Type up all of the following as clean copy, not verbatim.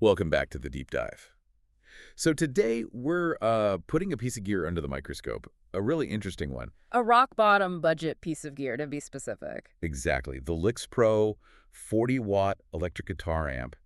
Welcome back to the deep dive. So today we're putting a piece of gear under the microscope, a really interesting one. A rock-bottom budget piece of gear, to be specific. Exactly, the LyxPro 40-watt electric guitar amp.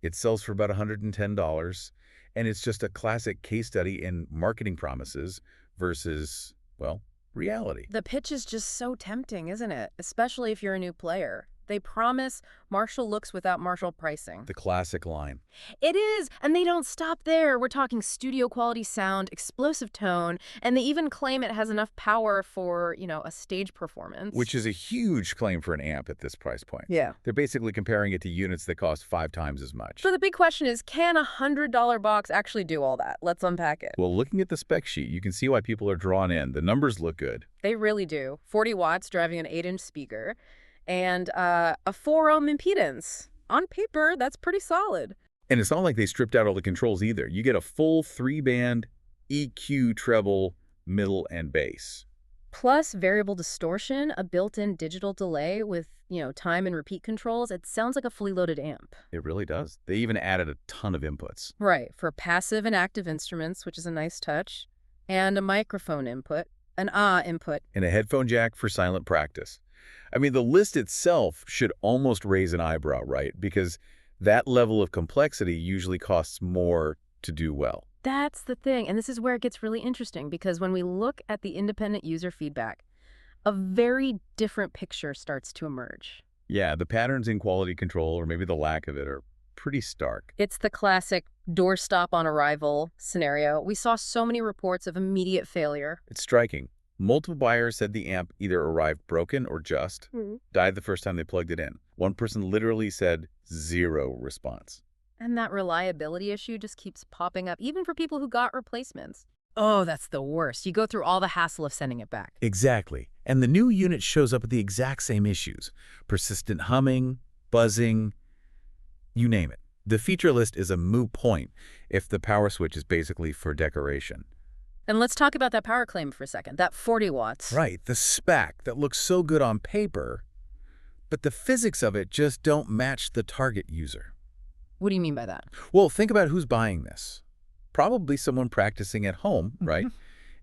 It sells for about $110, and it's just a classic case study in marketing promises versus, well, reality. The pitch is just so tempting, isn't it? Especially if you're a new player. They promise Marshall looks without Marshall pricing. The classic line. It is, and they don't stop there. We're talking studio quality sound, explosive tone, and they even claim it has enough power for, a stage performance. Which is a huge claim for an amp at this price point. Yeah. They're basically comparing it to units that cost 5 times as much. So the big question is, can a $100 box actually do all that? Let's unpack it. Well, looking at the spec sheet, you can see why people are drawn in. The numbers look good. They really do. 40 watts driving an 8-inch speaker. And a 4-ohm impedance. On paper, that's pretty solid. And it's not like they stripped out all the controls either. You get a full 3-band EQ, treble, middle, and bass. Plus variable distortion, a built-in digital delay with, time and repeat controls. It sounds like a fully loaded amp. It really does. They even added a ton of inputs. Right, for passive and active instruments, which is a nice touch, and a microphone input, an input. And a headphone jack for silent practice. I mean, the list itself should almost raise an eyebrow, right? Because that level of complexity usually costs more to do well. That's the thing, and this is where it gets really interesting, because when we look at the independent user feedback, a very different picture starts to emerge. Yeah, the patterns in quality control, or maybe the lack of it, are pretty stark. It's the classic doorstop on arrival scenario. We saw so many reports of immediate failure. It's striking. Multiple buyers said the amp either arrived broken or just died the first time they plugged it in. One person literally said 0 response. And that reliability issue just keeps popping up, even for people who got replacements. Oh, that's the worst. You go through all the hassle of sending it back. Exactly. And the new unit shows up with the exact same issues. Persistent humming, buzzing, you name it. The feature list is a moot point if the power switch is basically for decoration. And let's talk about that power claim for a second, that 40 watts. Right, the spec that looks so good on paper, but the physics of it just don't match the target user. What do you mean by that? Well, think about who's buying this. Probably someone practicing at home, right?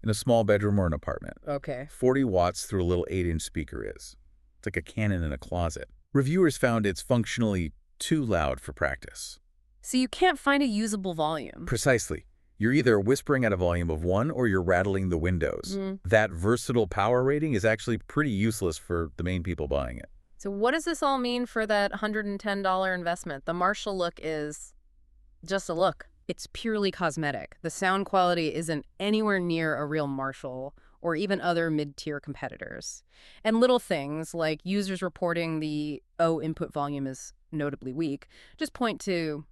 In a small bedroom or an apartment. Okay. 40 watts through a little 8-inch speaker is. It's like a cannon in a closet. Reviewers found it's functionally too loud for practice. So you can't find a usable volume. Precisely. You're either whispering at a volume of 1 or you're rattling the windows. That versatile power rating is actually pretty useless for the main people buying it. So what does this all mean for that $110 investment? The Marshall look is just a look. It's purely cosmetic. The sound quality isn't anywhere near a real Marshall or even other mid-tier competitors. And little things like users reporting the input volume is notably weak just point to,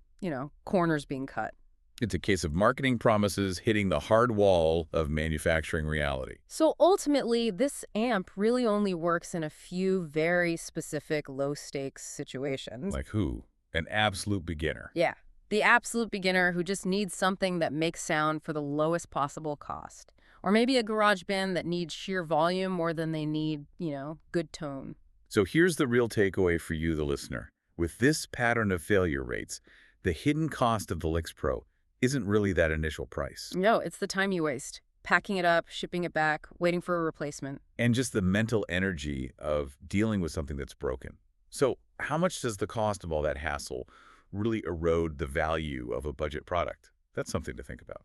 corners being cut. It's a case of marketing promises hitting the hard wall of manufacturing reality. So ultimately, this amp really only works in a few very specific low-stakes situations. Like who? An absolute beginner. Yeah, the absolute beginner who just needs something that makes sound for the lowest possible cost. Or maybe a garage band that needs sheer volume more than they need, good tone. So here's the real takeaway for you, the listener. With this pattern of failure rates, the hidden cost of the LyxPro isn't really that initial price. No, it's the time you waste. Packing it up, shipping it back, waiting for a replacement. And just the mental energy of dealing with something that's broken. So how much does the cost of all that hassle really erode the value of a budget product? That's something to think about.